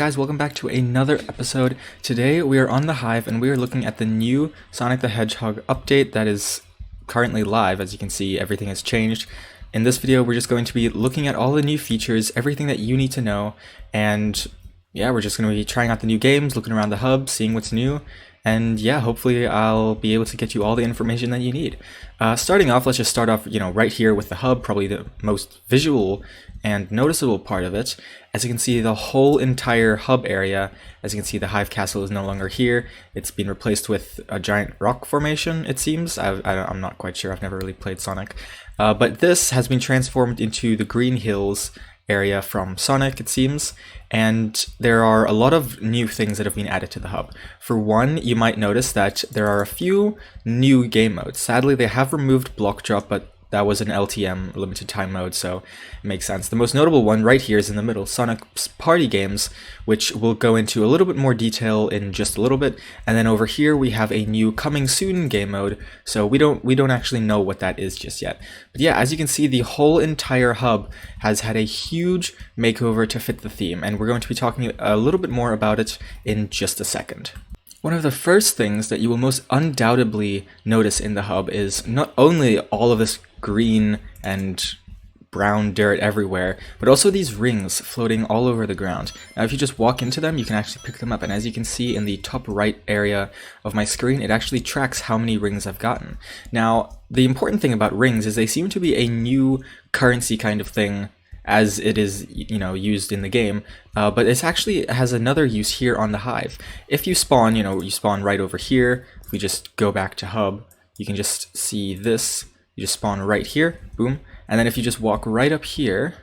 guys, welcome back to another episode. Today we are on the Hive and we are looking at the new Sonic the Hedgehog update that is currently live. As you can see, everything has changed. In this video we're just going to be looking at all the new features, everything that you need to know, and yeah, we're just going to be trying out the new games, looking around the hub, seeing what's new, and yeah, hopefully I'll be able to get you all the information that you need. Starting off, let's just start off, right here with the hub, probably the most visual and noticeable part of it. As you can see, the whole entire hub area, as you can see, the Hive Castle is no longer here. It's been replaced with a giant rock formation, it seems. I'm not quite sure, I've never really played Sonic. But this has been transformed into the Green Hills area from Sonic, it seems, and there are a lot of new things that have been added to the hub. For one, you might notice that there are a few new game modes. Sadly, they have removed block drop, but that was an LTM, limited time mode, so it makes sense. The most notable one right here is in the middle, Sonic's Party Games, which we'll go into a little bit more detail in just a little bit. And then over here we have a new Coming Soon game mode, so we don't actually know what that is just yet. But yeah, as you can see, the whole entire hub has had a huge makeover to fit the theme, and we're going to be talking a little bit more about it in just a second. One of the first things that you will most undoubtedly notice in the hub is not only all of this green and brown dirt everywhere, but also these rings floating all over the ground. Now if you just walk into them, you can actually pick them up, and as you can see in the top right area of my screen, it actually tracks how many rings I've gotten. Now the important thing about rings is they seem to be a new currency kind of thing, as it is, used in the game, but it actually has another use here on the Hive. If you spawn, you spawn right over here. If we just go back to hub, you can just see this. You just spawn right here, boom. And then if you just walk right up here,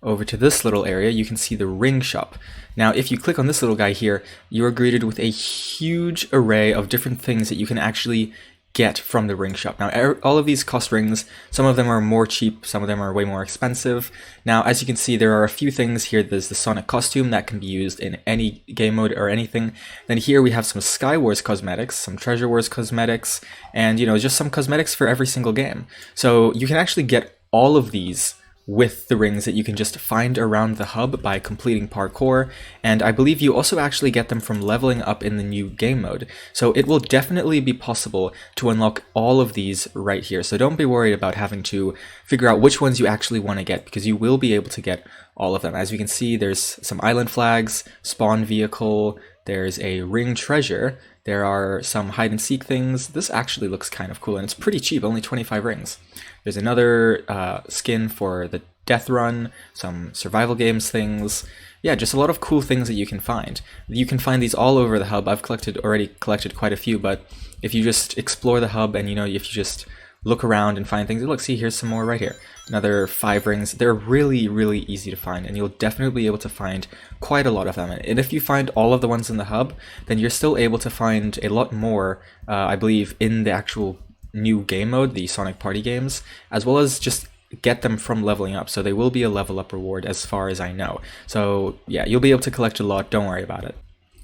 over to this little area, you can see the ring shop. Now, if you click on this little guy here, you are greeted with a huge array of different things that you can actually get from the ring shop. Now all of these cost rings. Some of them are more cheap, some of them are way more expensive. Now as you can see, there are a few things here. There's the Sonic costume that can be used in any game mode or anything. Then here we have some Sky Wars cosmetics, some Treasure Wars cosmetics, and just some cosmetics for every single game. So you can actually get all of these with the rings that you can just find around the hub by completing parkour, and I believe you also actually get them from leveling up in the new game mode. So it will definitely be possible to unlock all of these right here, so don't be worried about having to figure out which ones you actually want to get, because you will be able to get all of them. As you can see, there's some island flags, spawn vehicle, there's a ring treasure, there are some hide and seek things. This actually looks kind of cool, and it's pretty cheap, only 25 rings. There's another skin for the Death Run, some survival games things. Yeah, just a lot of cool things that you can find. You can find these all over the hub. I've already collected quite a few, but if you just explore the hub and if you just look around and find things, look, see, here's some more right here. Another 5 rings. They're really, really easy to find, and you'll definitely be able to find quite a lot of them. And if you find all of the ones in the hub, then you're still able to find a lot more, I believe, in the actual new game mode, the Sonic Party Games, as well as just get them from leveling up. So they will be a level up reward as far as I know. So yeah, you'll be able to collect a lot, don't worry about it.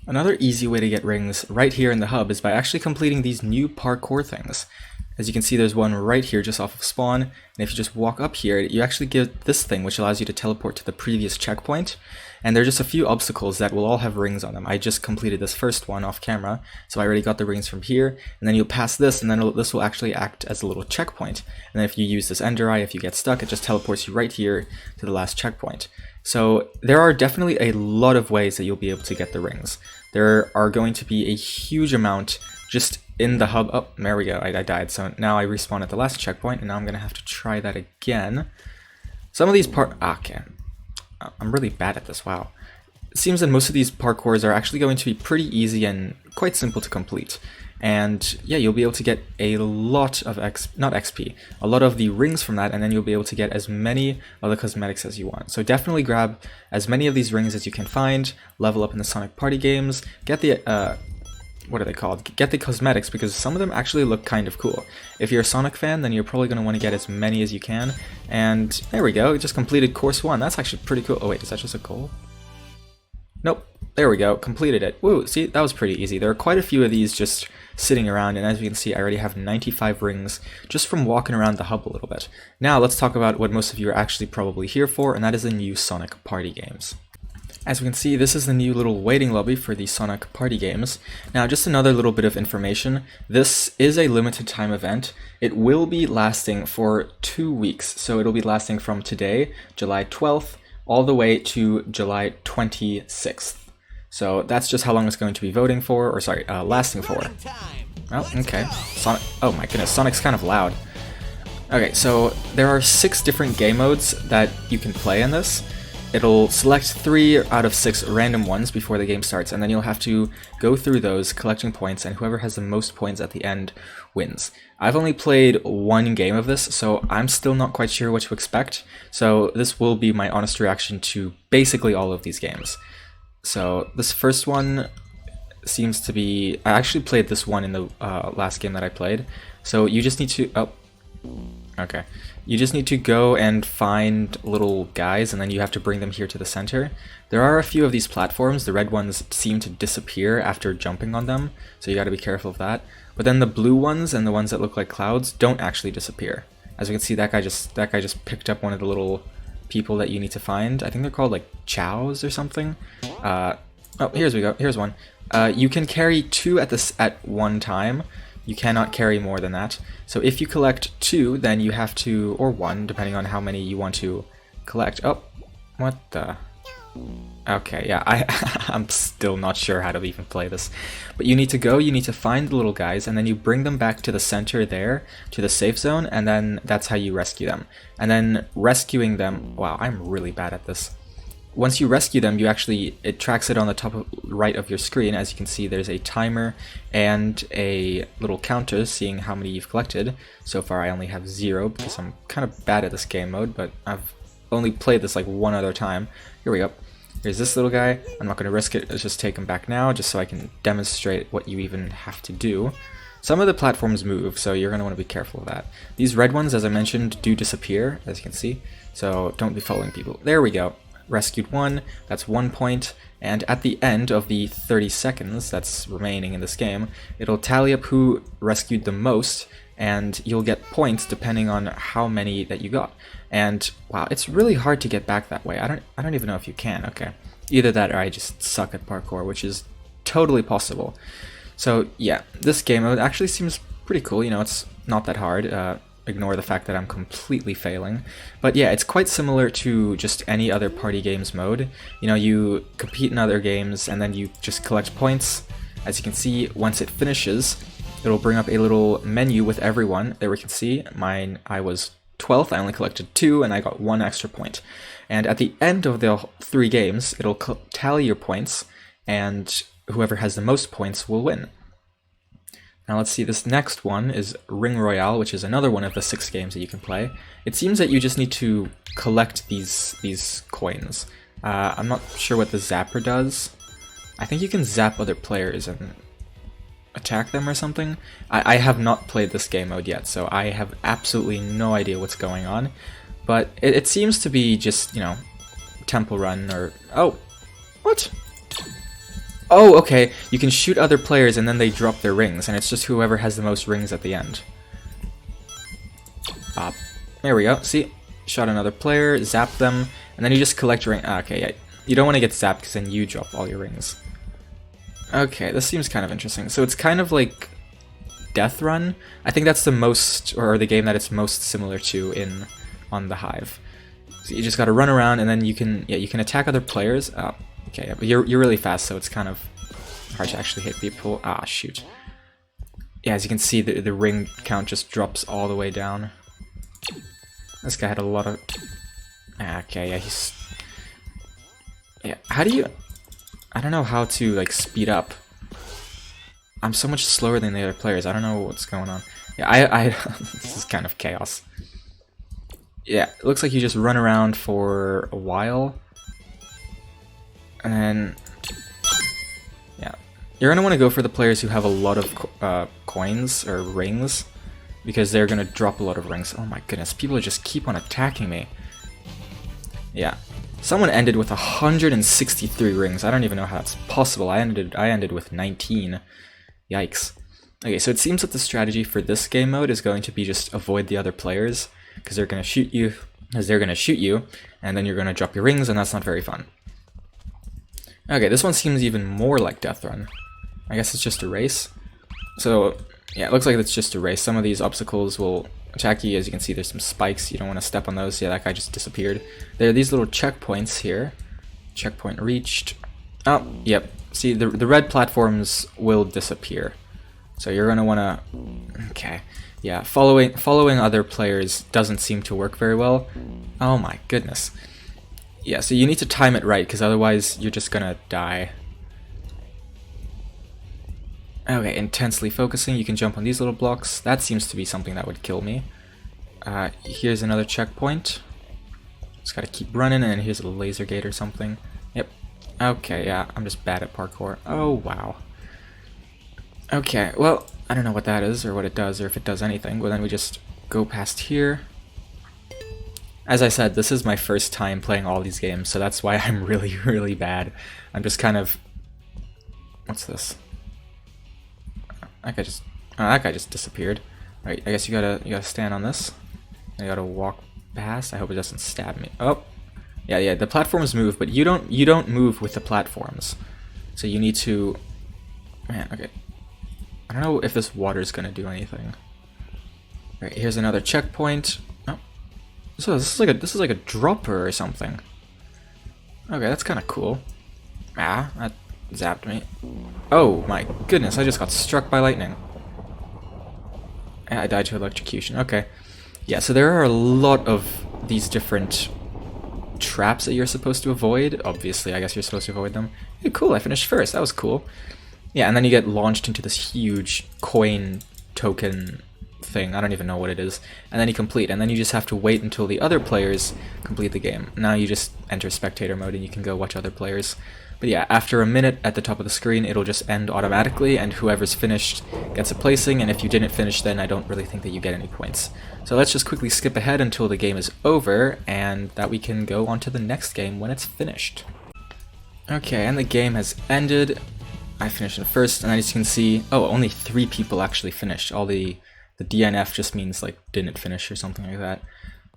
Another easy way to get rings right here in the hub is by actually completing these new parkour things. As you can see, there's one right here just off of spawn, and if you just walk up here, you actually get this thing which allows you to teleport to the previous checkpoint, and there are just a few obstacles that will all have rings on them. I just completed this first one off camera, so I already got the rings from here, and then you'll pass this, and then this will actually act as a little checkpoint. And then if you use this Ender Eye, if you get stuck, it just teleports you right here to the last checkpoint. So there are definitely a lot of ways that you'll be able to get the rings. There are going to be a huge amount just in the hub. Oh, there we go, I died. So now I respawn at the last checkpoint, and now I'm going to have to try that again. Some of these okay. I'm really bad at this, wow. It seems that most of these parkours are actually going to be pretty easy and quite simple to complete. And yeah, you'll be able to get a lot of a lot of the rings from that, and then you'll be able to get as many of the cosmetics as you want. So definitely grab as many of these rings as you can find, level up in the Sonic Party Games, get the what are they called? Get the cosmetics, because some of them actually look kind of cool. If you're a Sonic fan, then you're probably going to want to get as many as you can. And there we go, just completed course 1. That's actually pretty cool. Oh wait, is that just a goal? Nope. There we go, completed it. Woo, see, that was pretty easy. There are quite a few of these just sitting around, and as you can see, I already have 95 rings just from walking around the hub a little bit. Now let's talk about what most of you are actually probably here for, and that is the new Sonic Party Games. As we can see, this is the new little waiting lobby for the Sonic party games. Now, just another little bit of information. This is a limited time event. It will be lasting for 2 weeks, so it'll be lasting from today, July 12th, all the way to July 26th. So that's just how long it's going to be lasting for. Oh, okay. Sonic. Oh my goodness, Sonic's kind of loud. Okay, so there are 6 different game modes that you can play in this. It'll select 3 out of 6 random ones before the game starts, and then you'll have to go through those collecting points, and whoever has the most points at the end wins. I've only played 1 game of this, so I'm still not quite sure what to expect, so this will be my honest reaction to basically all of these games. So this first one seems to be... I actually played this one in the last game that I played, so you just need to... Oh, okay. You just need to go and find little guys, and then you have to bring them here to the center. There are a few of these platforms. The red ones seem to disappear after jumping on them, so you gotta be careful of that. But then the blue ones and the ones that look like clouds don't actually disappear. As we can see, that guy just picked up one of the little people that you need to find. I think they're called like chows or something. Oh, here's one. You can carry 2 at one time. You cannot carry more than that. So if you collect 2, then you have to, or 1, depending on how many you want to collect. Oh, what the? Okay, yeah, I'm still not sure how to even play this. But you need to find the little guys, and then you bring them back to the center there, to the safe zone, and then that's how you rescue them. And then rescuing them, wow, I'm really bad at this. Once you rescue them, it tracks it on the top right of your screen. As you can see, there's a timer and a little counter seeing how many you've collected. So far I only have 0 because I'm kind of bad at this game mode, but I've only played this like 1 other time. Here we go. Here's this little guy. I'm not going to risk it. Let's just take him back now just so I can demonstrate what you even have to do. Some of the platforms move, so you're going to want to be careful of that. These red ones, as I mentioned, do disappear, as you can see. So don't be following people. There we go. Rescued 1, that's 1 point, and at the end of the 30 seconds that's remaining in this game, it'll tally up who rescued the most, and you'll get points depending on how many that you got. And wow, it's really hard to get back that way. I don't even know if you can. Okay, either that or I just suck at parkour, which is totally possible. So yeah, this game mode actually seems pretty cool. You know, it's not that hard. Ignore the fact that I'm completely failing. But yeah, it's quite similar to just any other party games mode. You know, you compete in other games and then you just collect points. As you can see, once it finishes, it'll bring up a little menu with everyone. There we can see I was 12th, I only collected 2, and I got 1 extra point. And at the end of the 3 games, it'll tally your points, and whoever has the most points will win. Now let's see, this next one is Royale, which is another one of the 6 games that you can play. It seems that you just need to collect these coins. I'm not sure what the zapper does. I think you can zap other players and attack them or something. I have not played this game mode yet, so I have absolutely no idea what's going on. But it seems to be just, you know, temple run or... Oh! What? Oh, okay, you can shoot other players and then they drop their rings, and it's just whoever has the most rings at the end. There we go, see? Shot another player, zap them, and then you just collect ring. Okay, yeah, you don't want to get zapped because then you drop all your rings. Okay, this seems kind of interesting. So it's kind of like Death Run. I think that's the most, or the game that it's most similar to on the Hive. So you just gotta run around and then you can attack other players. Okay, but you're really fast, so it's kind of hard to actually hit people. Ah, shoot. Yeah, as you can see, the ring count just drops all the way down. This guy had a lot of... Okay, yeah, he's... Yeah, how do you... I don't know how to, like, speed up. I'm so much slower than the other players. I don't know what's going on. Yeah, this is kind of chaos. Yeah, it looks like you just run around for a while. And then, yeah, you're going to want to go for the players who have a lot of coins or rings, because they're going to drop a lot of rings. Oh my goodness, people just keep on attacking me. Yeah, someone ended with 163 rings. I don't even know how that's possible. I ended with 19. Yikes. Okay, so it seems that the strategy for this game mode is going to be just avoid the other players, because they're going to shoot you, and then you're going to drop your rings, and that's not very fun. Okay, this one seems even more like Death Run. I guess it's just a race. So, yeah, it looks like it's just a race. Some of these obstacles will attack you. As you can see, there's some spikes. You don't want to step on those. Yeah, that guy just disappeared. There are these little checkpoints here. Checkpoint reached. Oh, yep. See, the red platforms will disappear. So you're going to want to... Okay. Yeah, following other players doesn't seem to work very well. Oh my goodness. Yeah, so you need to time it right, because otherwise you're just gonna die. Okay, intensely focusing. You can jump on these little blocks. That seems to be something that would kill me. Here's another checkpoint. Just gotta keep running, and then here's a laser gate or something. Yep. Okay, yeah, I'm just bad at parkour. Oh, wow. Okay, well, I don't know what that is, or what it does, or if it does anything. Well, then we just go past here. As I said, this is my first time playing all these games, so that's why I'm really, really bad. I'm just kind of... What's this? That guy just disappeared. Right, I guess you gotta stand on this. You gotta walk past. I hope it doesn't stab me. Oh, yeah. The platforms move, but you don't move with the platforms. So you need to. Man, okay. I don't know if this water's gonna do anything. Right, here's another checkpoint. Oh, so this is like a dropper or something. Okay, that's kind of cool. Ah, that zapped me. Oh my goodness, I just got struck by lightning. I died to electrocution. Okay. Yeah, so there are a lot of these different traps that you're supposed to avoid. Obviously, I guess you're supposed to avoid them. Hey, cool, I finished first. That was cool. Yeah, and then you get launched into this huge coin token thing. I don't even know what it is. And then you complete, and then you just have to wait until the other players complete the game. Now you just enter spectator mode and you can go watch other players. But yeah, after a minute at the top of the screen, it'll just end automatically, and whoever's finished gets a placing, and if you didn't finish, then I don't really think that you get any points. So let's just quickly skip ahead until the game is over, and that we can go on to the next game when it's finished. Okay, and the game has ended. I finished in first, and as you can see, oh, only 3 people actually finished. All the DNF just means like didn't finish or something like that.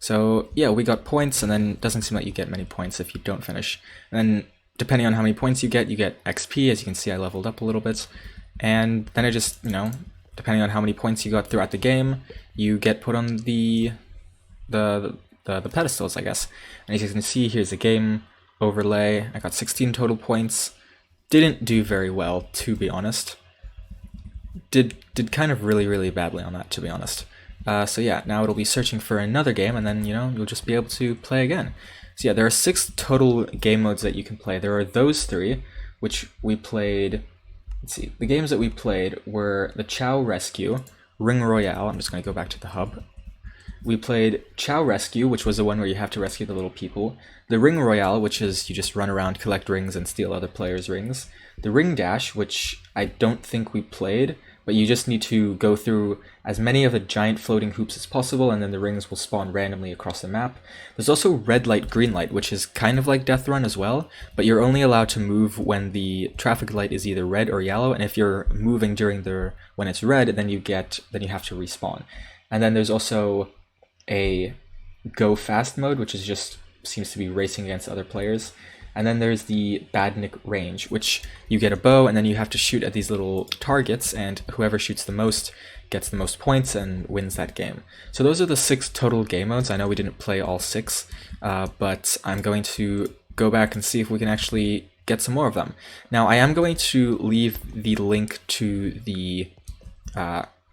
So yeah, we got points, and then it doesn't seem like you get many points if you don't finish. And then depending on how many points you get XP. As you can see, I leveled up a little bit. And then it just, you know, depending on how many points you got throughout the game, you get put on the pedestals, I guess. And as you can see, here's the game overlay. I got 16 total points. Didn't do very well, to be honest. Did kind of really badly on that, to be honest. So yeah, now it'll be searching for another game, and then, you know, you'll just be able to play again. So yeah, there are 6 total game modes that you can play. There are those 3, which we played. Let's see, the games that we played were the Chow Rescue, Ring Royale. I'm just going to go back to the hub. We played Chow Rescue, which was the one where you have to rescue the little people. The Ring Royale, which is you just run around, collect rings, and steal other players' rings. The Ring Dash, which I don't think we played, but you just need to go through as many of the giant floating hoops as possible, and then the rings will spawn randomly across the map. There's also Red Light, Green Light, which is kind of like Death Run as well, but you're only allowed to move when the traffic light is either red or yellow, and if you're moving during when it's red, then you have to respawn. And then there's also a Go Fast mode, which is just seems to be racing against other players. And then there's the Badnik Range, which you get a bow and then you have to shoot at these little targets, and whoever shoots the most gets the most points and wins that game. So those are the 6 total game modes. I know we didn't play all 6, but I'm going to go back and see if we can actually get some more of them. Now, I am going to leave the link to the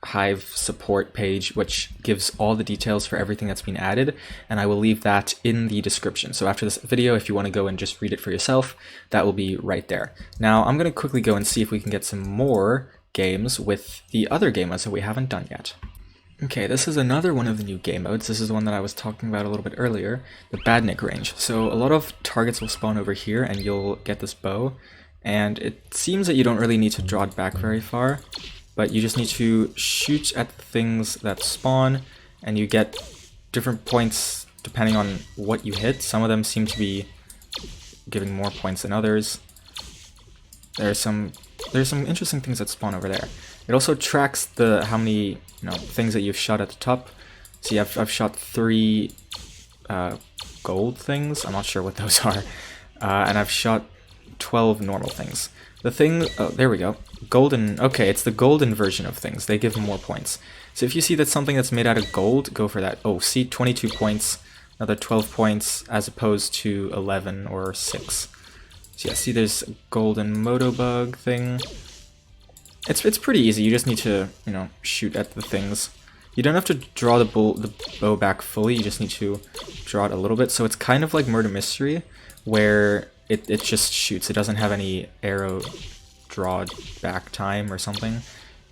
Hive support page, which gives all the details for everything that's been added, and I will leave that in the description. So after this video, if you want to go and just read it for yourself, that will be right there. Now I'm going to quickly go and see if we can get some more games with the other game modes that we haven't done yet. Okay, this is another one of the new game modes. This is the one that I was talking about a little bit earlier, the Badnik Range. So a lot of targets will spawn over here and you'll get this bow, and it seems that you don't really need to draw it back very far, but you just need to shoot at things that spawn, and you get different points depending on what you hit. Some of them seem to be giving more points than others. There's some interesting things that spawn over there. It also tracks how many things that you've shot at the top. See, I've shot 3 gold things. I'm not sure what those are, and I've shot 12 normal things. The thing, oh, there we go. Golden, okay, it's the golden version of things. They give more points. So if you see that something that's made out of gold, go for that. Oh, see, 22 points, another 12 points, as opposed to 11 or 6. So yeah, see there's a golden Motobug thing. It's pretty easy, you just need to, you know, shoot at the things. You don't have to draw the bow back fully, you just need to draw it a little bit. So it's kind of like Murder Mystery, where it just shoots. It doesn't have any arrow draw back time or something.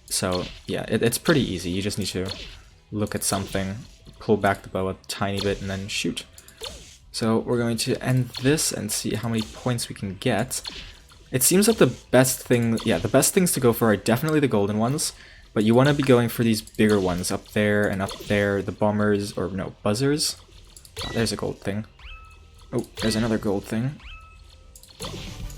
So yeah, it's pretty easy. You just need to look at something, pull back the bow a tiny bit, and then shoot. So we're going to end this and see how many points we can get. It seems that the best thing, yeah, the best things to go for are definitely the golden ones, but you want to be going for these bigger ones up there and up there, the bombers, or no, buzzers. Oh, there's a gold thing. Oh, there's another gold thing.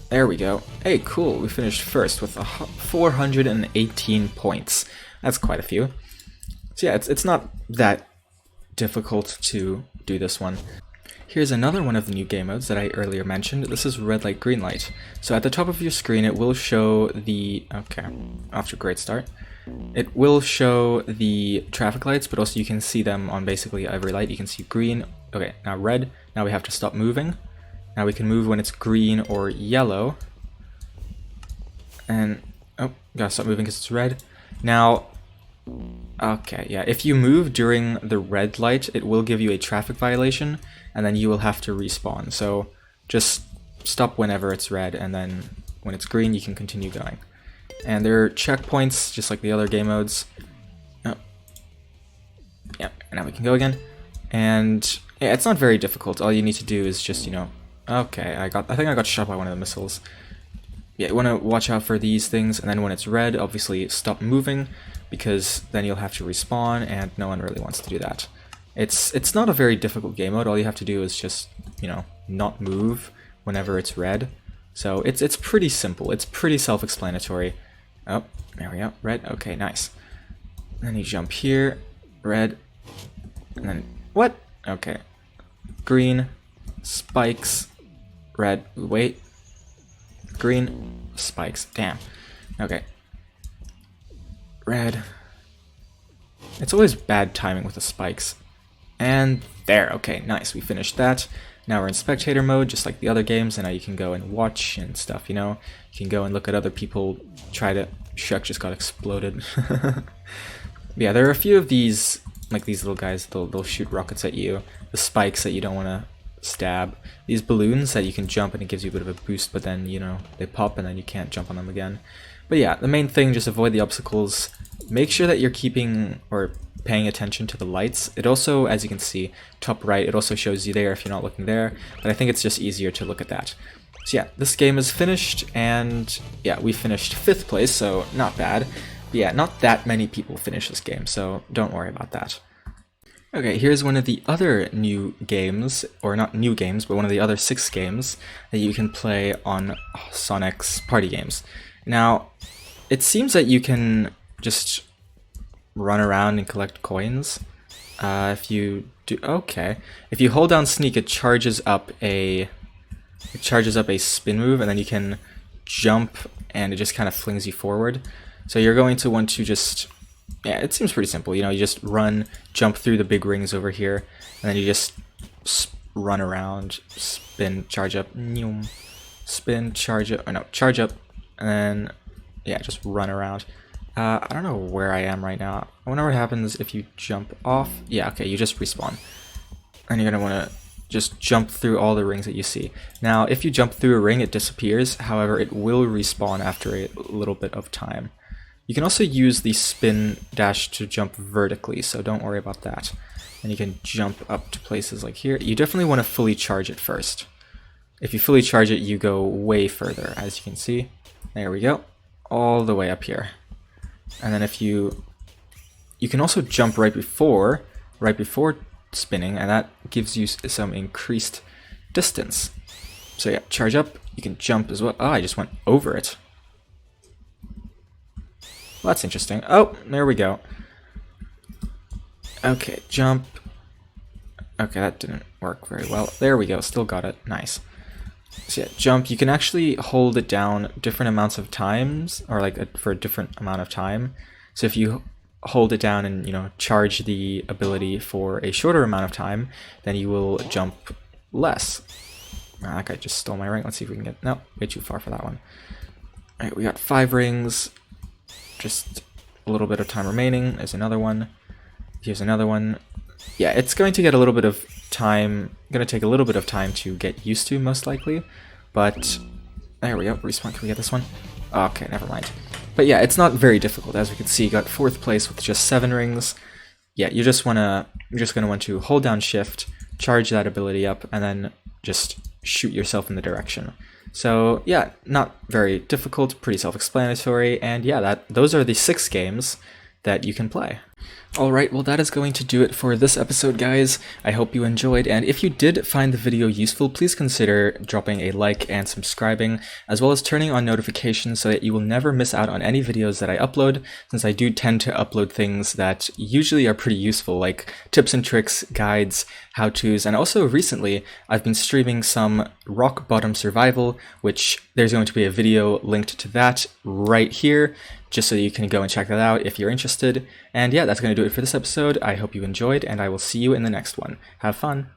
There we go. Hey, cool, we finished first with 418 points. That's quite a few. So yeah, it's not that difficult to do this one. Here's another one of the new game modes that I earlier mentioned. This is red light, green light. So at the top of your screen it will show the... okay, off to a great start. It will show the traffic lights, but also you can see them on basically every light. You can see green, okay, now red, now we have to stop moving. Now we can move when it's green or yellow. And, oh, gotta stop moving because it's red. Now, okay, yeah, if you move during the red light, it will give you a traffic violation, and then you will have to respawn. So just stop whenever it's red, and then when it's green, you can continue going. And there are checkpoints, just like the other game modes. Oh. Yeah, and now we can go again. And yeah, it's not very difficult. All you need to do is just, you know, okay, I think I got shot by one of the missiles. Yeah, you want to watch out for these things, and then when it's red, obviously stop moving, because then you'll have to respawn, and no one really wants to do that. It's not a very difficult game mode. All you have to do is just, you know, not move whenever it's red. So it's pretty simple. It's pretty self-explanatory. Oh, there we go. Red. Okay, nice. And then you jump here. Red. And then what? Okay. Green. Spikes. Red. Wait. Green. Spikes. Damn. Okay. Red. It's always bad timing with the spikes. And there, okay, nice, we finished that. Now we're in spectator mode, just like the other games, and now you can go and watch and stuff, you know? You can go and look at other people try to... Shuck just got exploded. Yeah, there are a few of these, like these little guys, they'll shoot rockets at you. The spikes that you don't want to stab. These balloons that you can jump and it gives you a bit of a boost, but then, you know, they pop and then you can't jump on them again. But yeah, the main thing, just avoid the obstacles. Make sure that you're keeping or paying attention to the lights. It also, as you can see, top right, it also shows you there if you're not looking there, but I think it's just easier to look at that. So yeah, this game is finished, and yeah, we finished 5th place, so not bad. But yeah, not that many people finish this game, so don't worry about that. Okay, here's one of the other new games, or not new games, but one of the other 6 games that you can play on Sonic's party games. Now, it seems that you can just run around and collect coins. If you do, okay. If you hold down sneak, it charges up a spin move, and then you can jump, and it just kind of flings you forward. So you're going to want to just, yeah, it seems pretty simple. You know, you just run, jump through the big rings over here, and then you just run around, spin, charge up, spin, charge up, or no, charge up, and then, yeah, just run around. I don't know where I am right now. I wonder what happens if you jump off. Yeah, okay, you just respawn. And you're going to want to just jump through all the rings that you see. Now, if you jump through a ring, it disappears. However, it will respawn after a little bit of time. You can also use the spin dash to jump vertically, so don't worry about that. And you can jump up to places like here. You definitely want to fully charge it first. If you fully charge it, you go way further, as you can see. There we go. All the way up here. And then if you can also jump right before spinning, and that gives you some increased distance. So yeah, charge up, you can jump as well. Oh, I just went over it. Well, that's interesting. Oh, there we go. Okay, jump. Okay, that didn't work very well. There we go, still got it. Nice. So yeah, jump, you can actually hold it down different amounts of times, or like for a different amount of time. So if you hold it down and, you know, charge the ability for a shorter amount of time, then you will jump less. That guy just stole my ring. Let's see if we can get, no, way too far for that one. All right, we got 5 rings, just a little bit of time remaining. There's another one. Here's another one. Yeah, it's going to get a little bit of time, going to take a little bit of time to get used to, most likely. But there we go. Respawn. Can we get this one? Okay, never mind. But yeah, it's not very difficult. As we can see, got 4th place with just 7 rings. Yeah, you're just gonna want to hold down shift, charge that ability up, and then just shoot yourself in the direction. So yeah, not very difficult, pretty self-explanatory, and yeah, those are the 6 games that you can play. Alright, well that is going to do it for this episode, guys. I hope you enjoyed, and if you did find the video useful, please consider dropping a like and subscribing, as well as turning on notifications so that you will never miss out on any videos that I upload, since I do tend to upload things that usually are pretty useful, like tips and tricks, guides, how-tos, and also recently I've been streaming some rock bottom survival, which there's going to be a video linked to that right here, just so you can go and check that out if you're interested. And yeah, that's going to do it for this episode. I hope you enjoyed, and I will see you in the next one. Have fun!